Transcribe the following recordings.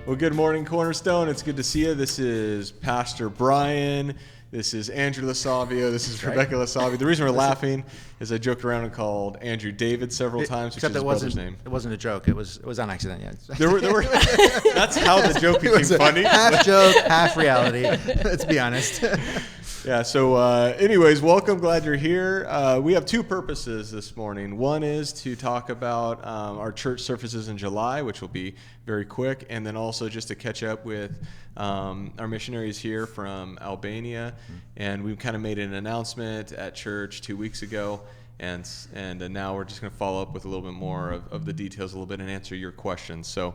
Well, good morning, Cornerstone. It's good to see you. This is Pastor Bryan. This is Andrew Lasavio. This is Rebecca Lasavio. The reason we're laughing is I joked around and called Andrew David several times, which is his brother's name. It wasn't a joke. It was on accident. Yeah. There were that's how the joke became funny. Half joke, half reality. Let's be honest. Yeah, so anyways, welcome. Glad you're here. We have two purposes this morning. One is to talk about our church services in July, which will be very quick, and then also just to catch up with our missionaries here from Albania. And we kind of made an announcement at church 2 weeks ago, and now we're just going to follow up with a little bit more of the details a little bit and answer your questions. So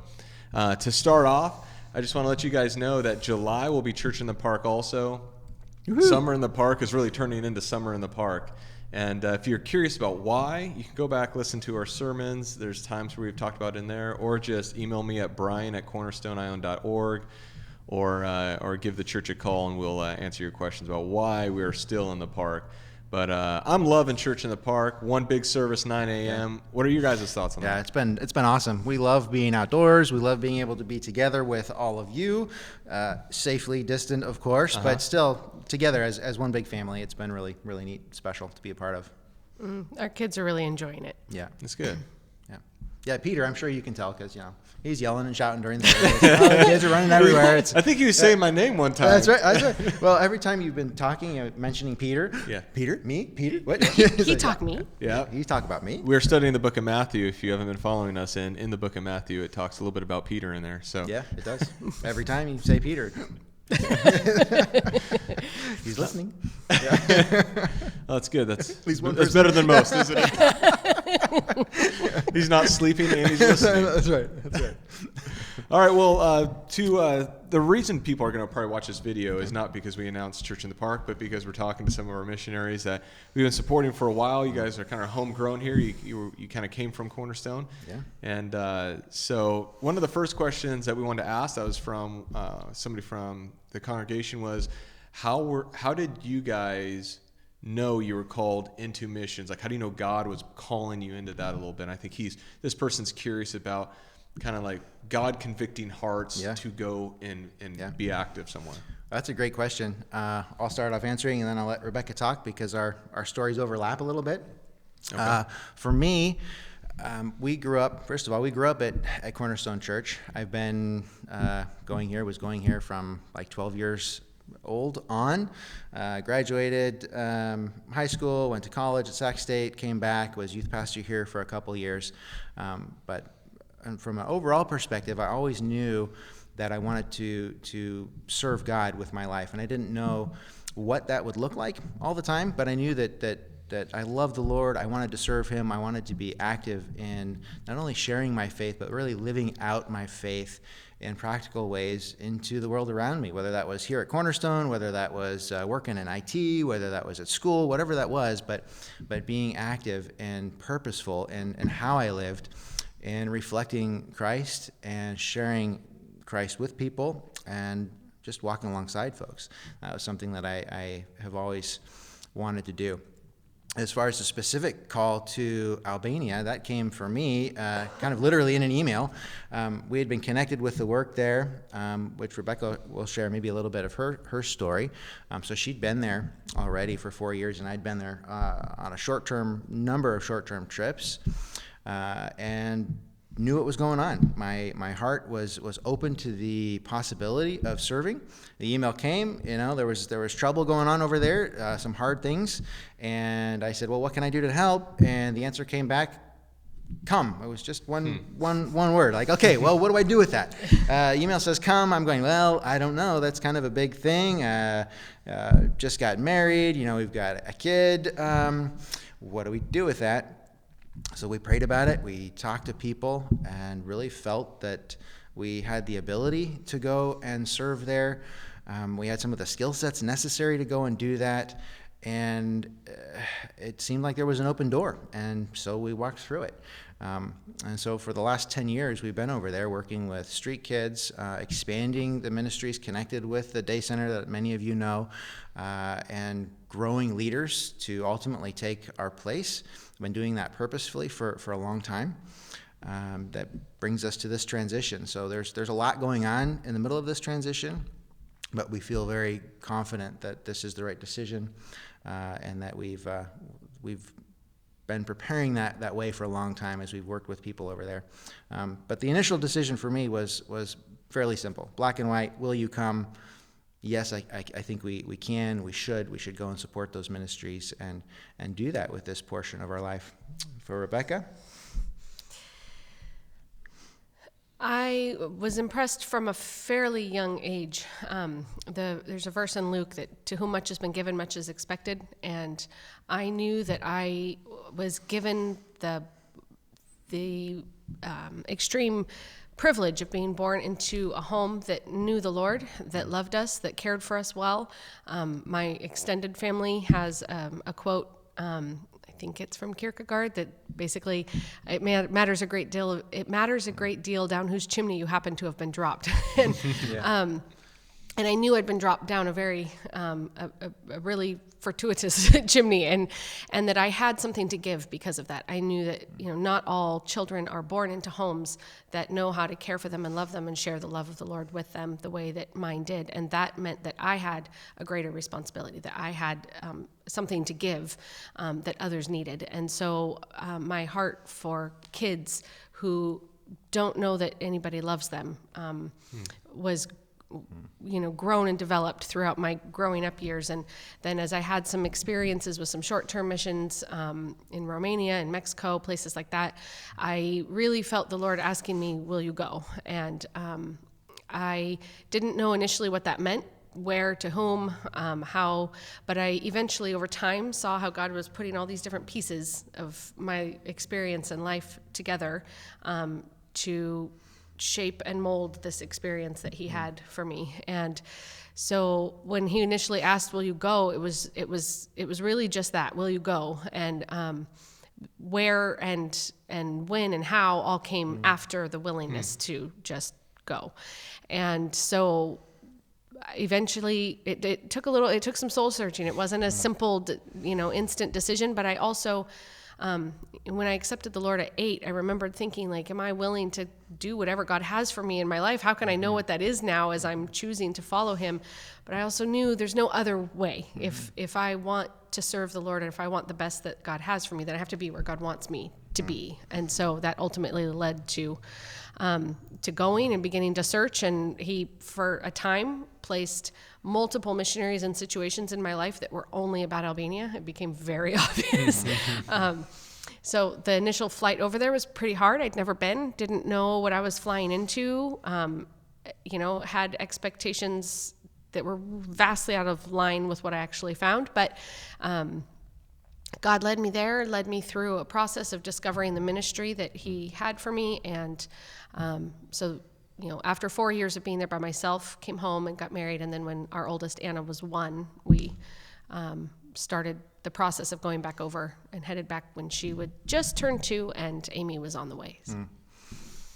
to start off, I just want to let you guys know that July will be Church in the Park also. Woo-hoo. Summer in the Park is really turning into Summer in the Park. And if you're curious about why, you can go back, listen to our sermons. There's times where we've talked about it in there, or just email me at bryan@cornerstoneisland.org, or give the church a call and we'll answer your questions about why we're still in the park. But I'm loving Church in the Park. One big service, 9 a.m. Yeah. What are your guys' thoughts on that? Yeah, it's been awesome. We love being outdoors. We love being able to be together with all of you, safely distant, of course, but still together as one big family. It's been really, really neat, special to be a part of. Our kids are really enjoying it. Yeah, it's good. Yeah, Peter, I'm sure you can tell because, he's yelling and shouting during the service. The kids are running everywhere. I think he was saying my name one time. That's right. Well, every time you've been talking, mentioning Peter. Yeah. Peter? Me? Peter? What? He talked me. Yeah. He's talking about me. We're studying the book of Matthew. If you haven't been following us in the book of Matthew, it talks a little bit about Peter in there. So yeah, it does. Every time you say Peter. He's listening. Yeah. Oh, that's good. That's better than most, isn't it? He's not sleeping and he's listening. That's right. All right. Well, the reason people are going to probably watch this video is not because we announced Church in the Park, but because we're talking to some of our missionaries that we've been supporting for a while. You guys are kind of homegrown here. You kind of came from Cornerstone. Yeah. And so one of the first questions that we wanted to ask, that was from somebody from the congregation, was how did you guys know you were called into missions? Like, how do you know God was calling you into that a little bit? And I think this person's curious about kind of like God convicting hearts to go and be active somewhere. That's a great question. I'll start off answering, and then I'll let Rebecca talk because our stories overlap a little bit. Okay. For me, we grew up at Cornerstone Church. I've been going here from like 12 years old on. Graduated high school, went to college at Sac State, came back, was youth pastor here for a couple years. And from an overall perspective, I always knew that I wanted to serve God with my life. And I didn't know what that would look like all the time, but I knew that I loved the Lord. I wanted to serve Him. I wanted to be active in not only sharing my faith, but really living out my faith in practical ways into the world around me, whether that was here at Cornerstone, whether that was working in IT, whether that was at school, whatever that was, but being active and purposeful in how I lived and reflecting Christ and sharing Christ with people and just walking alongside folks. That was something that I have always wanted to do. As far as the specific call to Albania, that came for me kind of literally in an email. We had been connected with the work there, which Rebecca will share maybe a little bit of her story. So she'd been there already for 4 years, and I'd been there on a number of short-term trips. And knew what was going on. My heart was open to the possibility of serving. The email came, there was trouble going on over there, some hard things, and I said, well, what can I do to help? And the answer came back, come. It was just one word. Like, okay, well, what do I do with that? Email says come. I'm going, well, I don't know. That's kind of a big thing. Just got married. We've got a kid. What do we do with that? So we prayed about it, we talked to people, and really felt that we had the ability to go and serve there. We had some of the skill sets necessary to go and do that, and it seemed like there was an open door, and so we walked through it. And so for the last 10 years, we've been over there working with street kids, expanding the ministries connected with the day center that many of you know, and growing leaders to ultimately take our place. I've been doing that purposefully for a long time. that brings us to this transition. So there's a lot going on in the middle of this transition, but we feel very confident that this is the right decision, and that we've been preparing that way for a long time as we've worked with people over there. But the initial decision for me was fairly simple. Black and white, will you come? Yes, I think we can, we should go and support those ministries and do that with this portion of our life. For Rebecca? I was impressed from a fairly young age. There's a verse in Luke that to whom much has been given, much is expected. And I knew that I was given the extreme privilege of being born into a home that knew the Lord, that loved us, that cared for us well. My extended family has a quote, I think it's from Kierkegaard, that basically it matters a great deal. It matters a great deal down whose chimney you happen to have been dropped. And, and I knew I'd been dropped down a very a really fortuitous chimney, and that I had something to give because of that. I knew that not all children are born into homes that know how to care for them and love them and share the love of the Lord with them the way that mine did, and that meant that I had a greater responsibility, that I had something to give that others needed. And so my heart for kids who don't know that anybody loves them was grown and developed throughout my growing up years. And then as I had some experiences with some short-term missions in Romania and Mexico, places like that, I really felt the Lord asking me, will you go? And I didn't know initially what that meant, where, to whom, how, but I eventually over time saw how God was putting all these different pieces of my experience and life together to shape and mold this experience that he had for me. And so when he initially asked, will you go, it was really just that, will you go? And where and when and how all came after the willingness to just go. And so eventually it took some soul searching. It wasn't a simple instant decision, but I also when I accepted the Lord at 8, I remembered thinking, like, am I willing to do whatever God has for me in my life? How can I know what that is now as I'm choosing to follow him? But I also knew there's no other way. If I want to serve the Lord and if I want the best that God has for me, then I have to be where God wants me to be. And so that ultimately led to going and beginning to search. And he, for a time, placed multiple missionaries and situations in my life that were only about Albania. It became very obvious. So the initial flight over there was pretty hard. I'd never been, didn't know what I was flying into, had expectations that were vastly out of line with what I actually found. But God led me there, led me through a process of discovering the ministry that he had for me. And so after 4 years of being there by myself, came home and got married. And then when our oldest, Anna, was 1, we started the process of going back over and headed back when she would just turn 2 and Amy was on the way. So.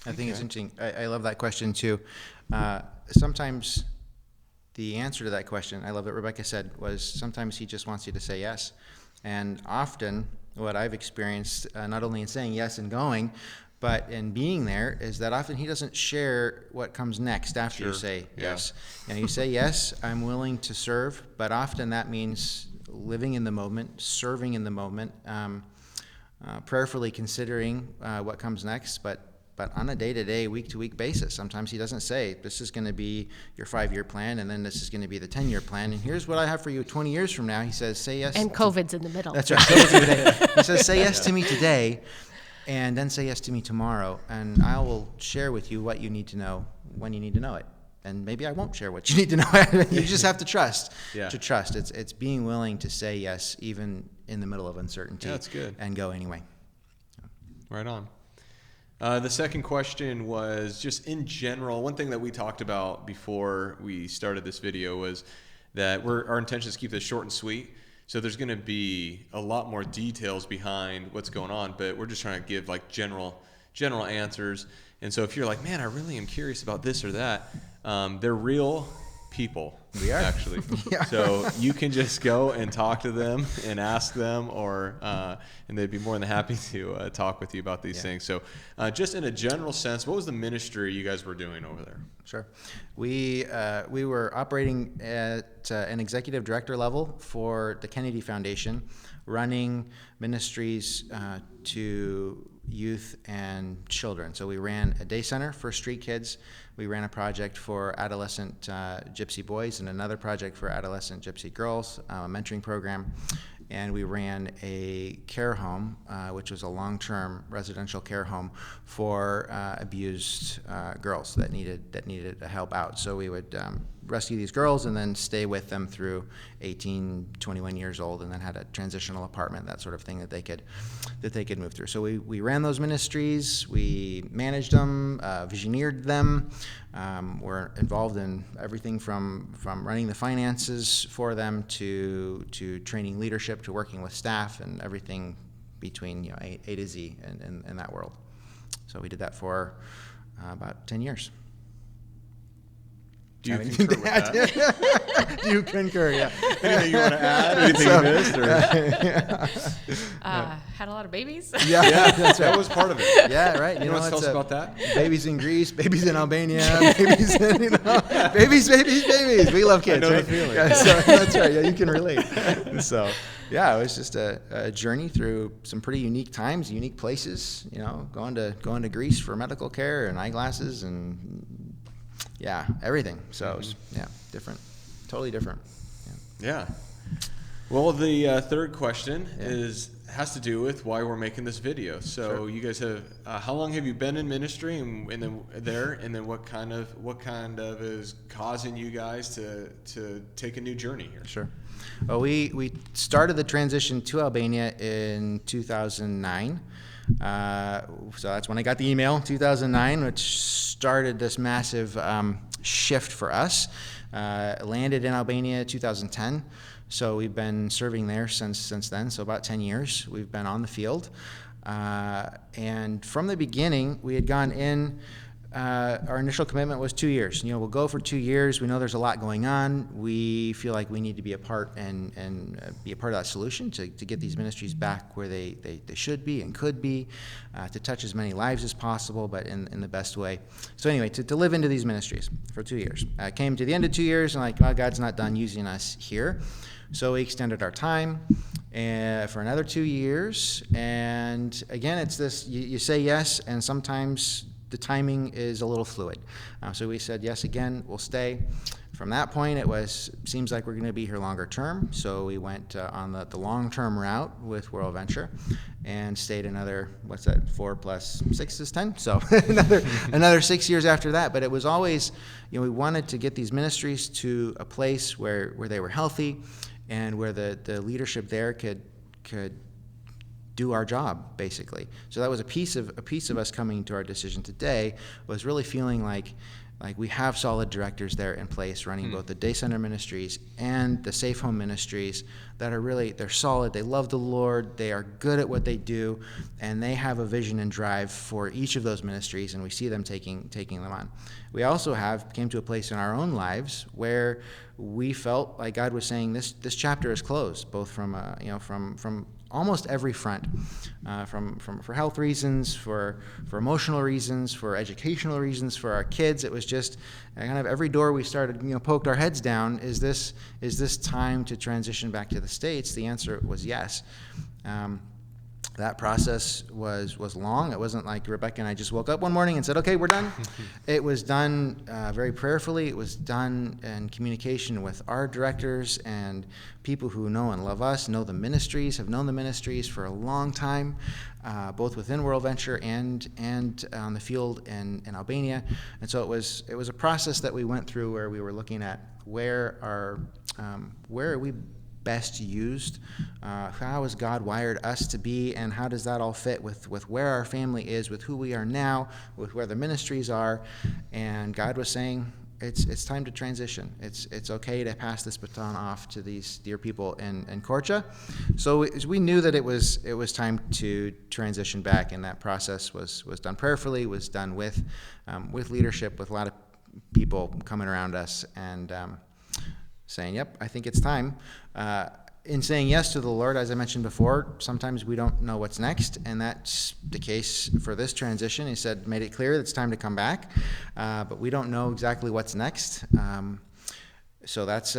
I think it's interesting. I love that question too. Sometimes the answer to that question, I love that Rebecca said, was sometimes he just wants you to say yes. And often what I've experienced, not only in saying yes and going, but in being there, is that often he doesn't share what comes next after you say yes. And you say, yes, I'm willing to serve, but often that means living in the moment, serving in the moment, prayerfully considering what comes next, but on a day-to-day, week-to-week basis. Sometimes he doesn't say, this is going to be your 5-year plan, and then this is going to be the 10-year plan, and here's what I have for you 20 years from now. He says, say yes. And COVID's in the middle. That's right. COVID's in the middle. He says, say yes to me today, and then say yes to me tomorrow, and I will share with you what you need to know when you need to know it. And maybe I won't share what you need to know. You just have to trust. To trust. It's being willing to say yes, even in the middle of uncertainty. Yeah, that's good. And go anyway. Right on. The second question was just in general. One thing that we talked about before we started this video was that our intention is to keep this short and sweet. So there's going to be a lot more details behind what's going on, but we're just trying to give like general answers. And so if you're like, man, I really am curious about this or that, they're real people. We are. Actually. Yeah. So you can just go and talk to them and ask them, and they'd be more than happy to talk with you about these things. So just in a general sense, what was the ministry you guys were doing over there? Sure. We were operating at an executive director level for the Kennedy Foundation, running ministries to youth and children. So we ran a day center for street kids. We ran a project for adolescent gypsy boys and another project for adolescent gypsy girls, a mentoring program. And we ran a care home, which was a long-term residential care home for abused girls that needed help out. So we would rescue these girls and then stay with them through 18, 21 years old, and then had a transitional apartment, that sort of thing that they could move through. So we ran those ministries, we managed them, visioneered them. We're involved in everything from running the finances for them to training leadership to working with staff and everything between A to Z in that world. So we did that for about 10 years. Do you concur with that? Do you concur? Yeah. Anything you want to add? Anything you missed? Had a lot of babies. Yeah, that's right. That was part of it. Yeah, right. You know what? Tell us about that. Babies in Greece, babies in Albania, babies in, babies. We love kids. I know right? the feeling. Yeah, so, that's right. Yeah, you can relate. So, yeah, it was just a journey through some pretty unique times, unique places. Going to Greece for medical care and eyeglasses and everything. So it was, different, totally different. Yeah. Well, the third question has to do with why we're making this video. So Sure. you guys have how long have you been in ministry, and then what kind of is causing you guys to take a new journey here? Sure. Well, we started the transition to Albania in 2009. So that's when I got the email, 2009, which started this massive shift for us. Landed in Albania 2010. So we've been serving there since then. So about 10 years we've been on the field. And from the beginning, we had gone in. Our initial commitment was 2 years. We'll go for 2 years. We know there's a lot going on. We feel like we need to be a part and be a part of that solution to get these ministries back where they should be and could be, to touch as many lives as possible, but in the best way. So anyway, to live into these ministries for 2 years. Came to the end of 2 years and God's not done using us here. So we extended our time for another 2 years. And again, it's this, you say yes, and sometimes the timing is a little fluid. So we said yes again, we'll stay. From that point, seems like we're going to be here longer term. So we went on the long-term route with World Venture and stayed another, 4 plus 6 is 10? So another 6 years after that. But it was always, we wanted to get these ministries to a place where they were healthy and where the leadership there could do our job, basically. So that was a piece of us coming to our decision today, was really feeling like we have solid directors there in place running both the day center ministries and the safe home ministries that are they're solid. They love the Lord. They are good at what they do, and they have a vision and drive for each of those ministries, and we see them taking them on. We also came to a place in our own lives where we felt like God was saying this chapter is closed, both from almost every front, for health reasons, for emotional reasons, for educational reasons, for our kids. It was just kind of every door we started, poked our heads down. Is this time to transition back to the States? The answer was yes. That process was long. It wasn't like Rebecca and I just woke up one morning and said, okay, we're done. It was done very prayerfully. It was done in communication with our directors and people who know and love us, know the ministries, have known the ministries for a long time, both within World Venture and on the field in Albania. And so it was a process that we went through where we were looking at where are we best used, how has God wired us to be, and how does that all fit with where our family is, with who we are now, with where the ministries are. And God was saying, it's time to transition. It's okay to pass this baton off to these dear people in Korcha. So we knew that it was time to transition back, and that process was done prayerfully, was done with leadership, with a lot of people coming around us and saying, yep, I think it's time. In saying yes to the Lord, as I mentioned before, sometimes we don't know what's next, and that's the case for this transition. He said, made it clear that it's time to come back, but we don't know exactly what's next. So that's,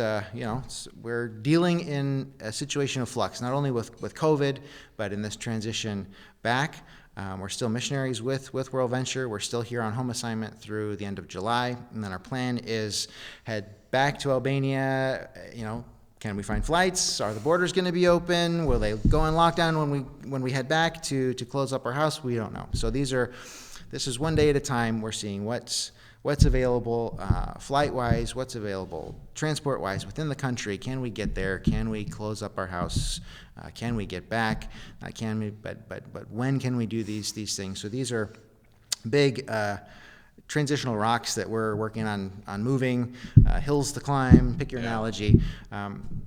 we're dealing in a situation of flux, not only with COVID, but in this transition back. We're still missionaries with World Venture. We're still here on home assignment through the end of July, and then our plan is head back to Albania. Can we find flights? Are the borders going to be open? Will they go in lockdown when we head back to close up our house? We don't know. So this is one day at a time. We're seeing what's available flight-wise, what's available transport-wise within the country. Can we get there? Can we close up our house? Can we get back? Can we? But when can we do these things? So these are big transitional rocks that we're working on moving, hills to climb, pick your analogy.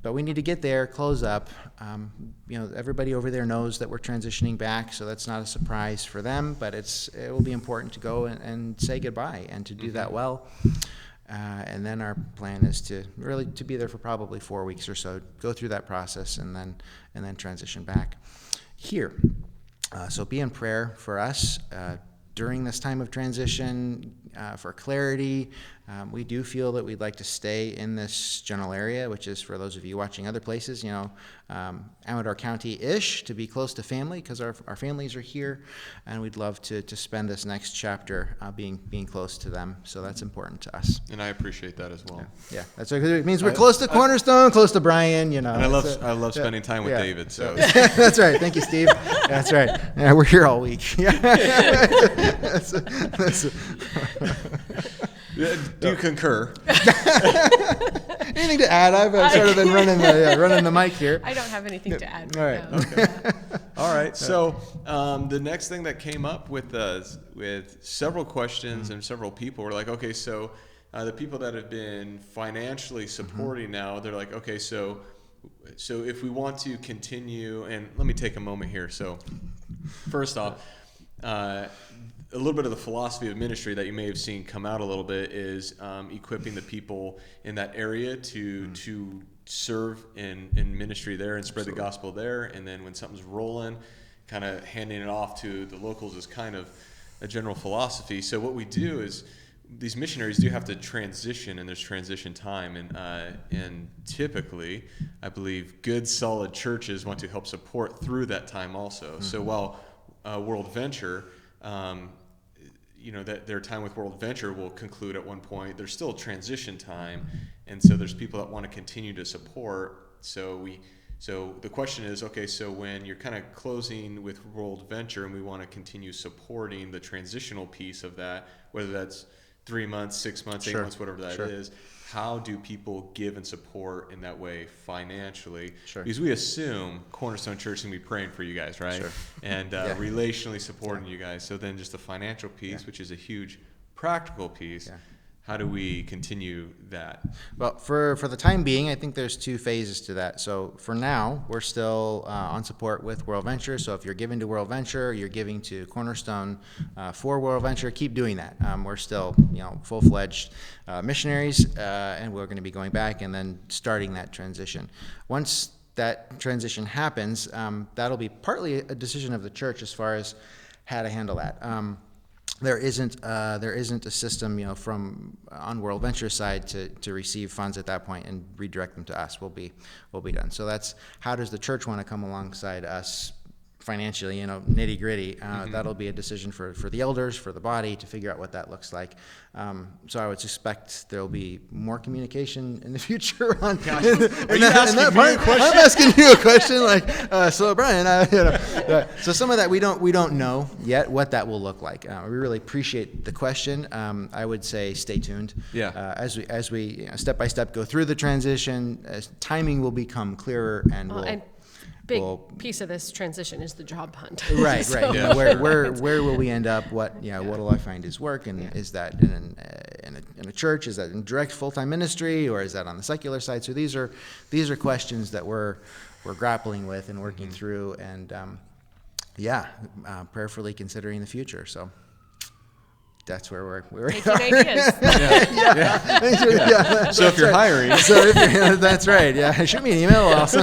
But we need to get there, close up. Everybody over there knows that we're transitioning back, so that's not a surprise for them, but it will be important to go and say goodbye and to do that well. And then our plan is to be there for probably 4 weeks or so, go through that process, and then transition back here. So be in prayer for us during this time of transition, for clarity. We do feel that we'd like to stay in this general area, which is, for those of you watching other places, Amador County-ish, to be close to family, because our families are here, and we'd love to spend this next chapter being close to them. So that's important to us. And I appreciate that as well. Yeah, that's right, 'cause it means we're close to Cornerstone, close to Bryan. And I love spending time with David. So that's right. Thank you, Steve. That's right. Yeah, we're here all week. Do you concur? Anything to add? I've sort of been running the mic here. I don't have anything to add. All right. No. Okay. All right. So the next thing that came up with several questions and several people were like, okay, so the people that have been financially supporting now, they're like, okay, so if we want to continue, and let me take a moment here. So first off, a little bit of the philosophy of ministry that you may have seen come out a little bit is equipping the people in that area to serve in ministry there and spread the gospel there. And then when something's rolling, kind of handing it off to the locals is kind of a general philosophy. So what we do is these missionaries do have to transition, and there's transition time. And typically, I believe, good, solid churches want to help support through that time also. Mm-hmm. So while World Venture, that their time with World Venture will conclude at one point, there's still transition time, and so there's people that want to continue to support. So the question is, okay, so when you're kind of closing with World Venture and we want to continue supporting the transitional piece of that, whether that's 3 months, 6 months, 8 months, whatever that is, how do people give and support in that way financially? Sure. Because we assume Cornerstone Church is going to be praying for you guys, right? Sure. And relationally supporting you guys. So then just the financial piece, which is a huge practical piece, how do we continue that? Well, for the time being, I think there's 2 phases to that. So for now, we're still on support with World Venture. So if you're giving to World Venture, you're giving to Cornerstone for World Venture, keep doing that. We're still, full-fledged missionaries, and we're going to be going back and then starting that transition. Once that transition happens, that'll be partly a decision of the church as far as how to handle that. There isn't a system, from on World Venture side to receive funds at that point and redirect them to us. We'll be done. So that's, how does the church want to come alongside us financially, nitty gritty? That'll be a decision for the elders, for the body, to figure out what that looks like. So I would suspect there'll be more communication in the future on. Are you asking me a question? I'm asking you a question, so Bryan, so some of that we don't know yet what that will look like. We really appreciate the question. I would say stay tuned. Yeah. As we step by step go through the transition, as timing will become clearer, and big piece of this transition is the job hunt. Right. So. Yeah. Where will we end up? What'll I find is work, and is that in a church? Is that in direct full-time ministry, or is that on the secular side? So these are questions that we're grappling with and working through, and prayerfully considering the future. So that's where we're Taking ideas. So if you're hiring, that's right. Yeah, shoot me an email also.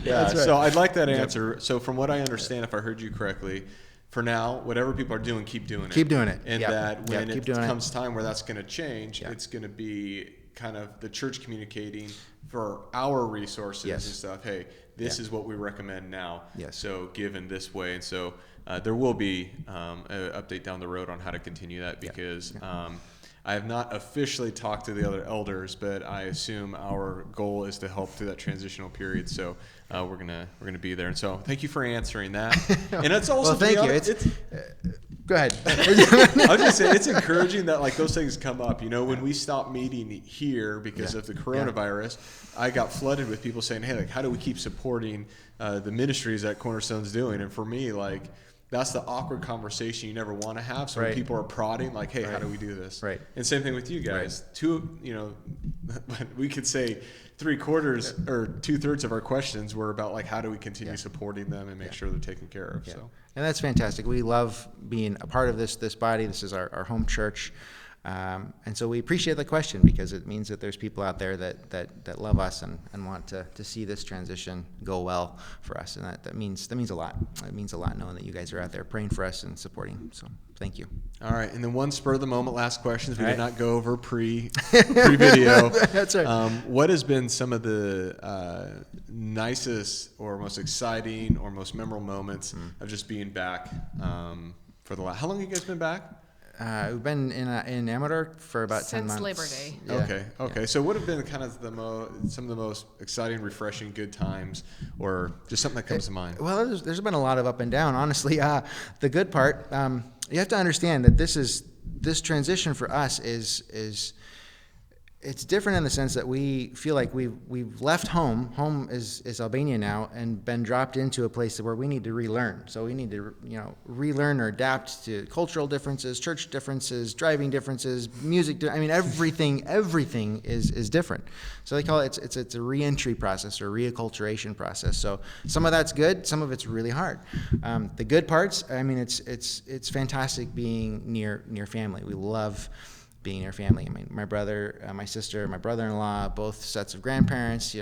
yeah. So I'd like that answer. So from what I understand, if I heard you correctly, for now, whatever people are doing, keep doing it. Keep doing it. And that when it comes it. time where that's going to change, it's going to be kind of the church communicating for our resources and stuff. Hey, this is what we recommend now. Yes. So given this way, and so there will be an update down the road on how to continue that because I have not officially talked to the other elders, but I assume our goal is to help through that transitional period. So we're gonna be there. And so thank you for answering that. And it's also thank you. Go ahead. I was just saying it's encouraging that like those things come up. You know, when we stopped meeting here because of the coronavirus, I got flooded with people saying, "Hey, like, how do we keep supporting the ministries that Cornerstone's doing?" And for me, like, that's the awkward conversation you never want to have. So when people are prodding, like, "Hey, how do we do this?" Right. And same thing with you guys. We could say 3/4 or 2/3 of our questions were about like how do we continue supporting them and make sure they're taken care of. So. And that's fantastic. We love being a part of this body. This is our home church. And so we appreciate the question because it means that there's people out there that love us and want to see this transition go well for us. And that means a lot. It means a lot knowing that you guys are out there praying for us and supporting. So thank you. All right. And then one spur of the moment last questions. We did not go over pre-video. That's right. What has been some of the nicest or most exciting or most memorable moments of just being back for the last, how long have you guys been back? We've been in Amador for about 10 months. Since Labor Day. Yeah. Okay. So what have been kind of some of the most exciting, refreshing, good times, or just something that comes to mind? Well, there's been a lot of up and down, honestly. The good part, you have to understand that this transition for us is it's different in the sense that we feel like we've left home. Home is Albania now, and been dropped into a place where we need to relearn. So we need to relearn or adapt to cultural differences, church differences, driving differences, music. I mean, everything is different. So they call it it's a reentry process or reacculturation process. So some of that's good, some of it's really hard. The good parts, I mean, it's fantastic being near family. We love being near family. I mean, my brother, my sister, my brother-in-law, both sets of grandparents,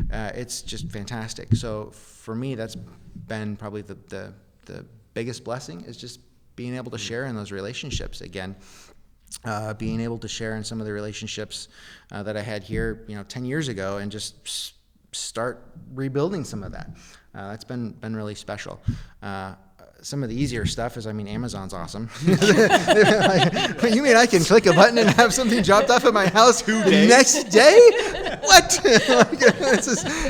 it's just fantastic. So for me, that's been probably the biggest blessing is just being able to share in those relationships again. Being able to share in some of the relationships that I had here, 10 years ago and just start rebuilding some of that. That's been really special. Some of the easier stuff is, Amazon's awesome. You mean I can click a button and have something dropped off at my house the next day? What?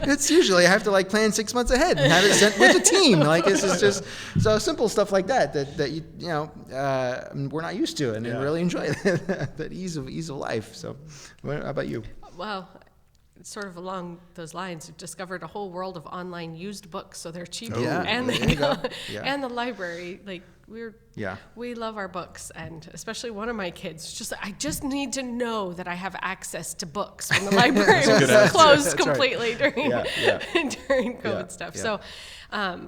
It's usually I have to plan 6 months ahead and have it sent with a team. This is just so simple stuff like that we're not used to and really enjoy that ease of life. So, how about you? Well, sort of along those lines, we've discovered a whole world of online used books, so they're cheap, and and the library. We love our books, and especially one of my kids. I just need to know that I have access to books when the library was closed completely during COVID stuff. Yeah. So,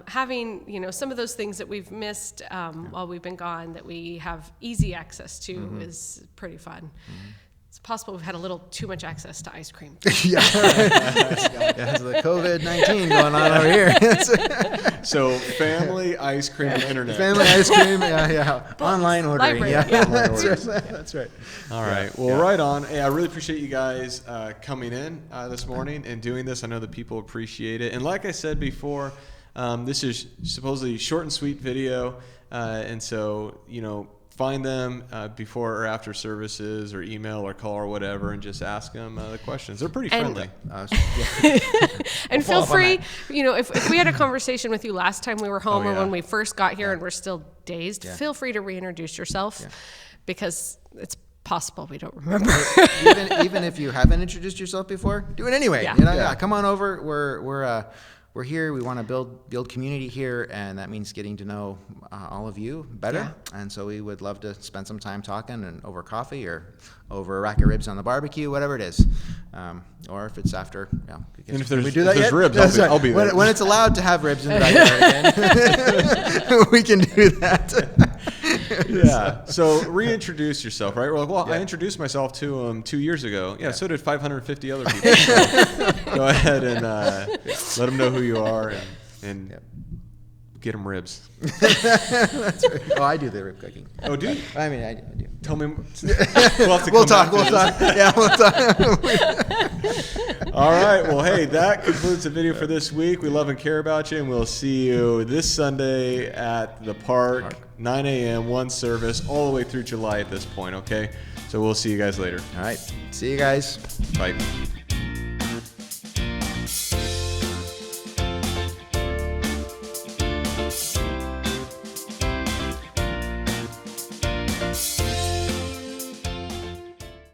having some of those things that we've missed while we've been gone that we have easy access to is pretty fun. Mm-hmm. It's possible we've had a little too much access to ice cream. There's the COVID-19 going on over here. So family, ice cream, and internet. Family, ice cream, online ordering. Library, That's right. All right. Well, right on. Hey, I really appreciate you guys coming in this morning and doing this. I know that people appreciate it. And like I said before, this is supposedly short and sweet video. And so, find them before or after services or email or call or whatever and just ask them the questions. They're pretty friendly. And feel free, if we had a conversation with you last time we were home or when we first got here and we're still dazed, feel free to reintroduce yourself because it's possible we don't remember. even if you haven't introduced yourself before, do it anyway. Come on over. We're here. We want to build community here, and that means getting to know all of you better. Yeah. And so we would love to spend some time talking and over coffee or over a rack of ribs on the barbecue, whatever it is. Or if it's after, and if there's ribs, I'll be there. When it's allowed to have ribs in the backyard again, we can do that. Yeah. So reintroduce yourself, right? We're like, well, Yeah. I introduced myself to him 2 years ago. Yeah, so did 550 other people. So go ahead and let them know who you are and Yep. get them ribs. That's right. Oh, I do the rib cooking. Oh, do you? I mean, I do. Tell me. We'll have to We'll come talk. back to We'll this. talk. Yeah, we'll talk. All right. Well, hey, that concludes the video for this week. We love and care about you, and we'll see you this Sunday at the park, 9 a.m., one service, all the way through July at this point, okay? So we'll see you guys later. All right. See you guys. Bye.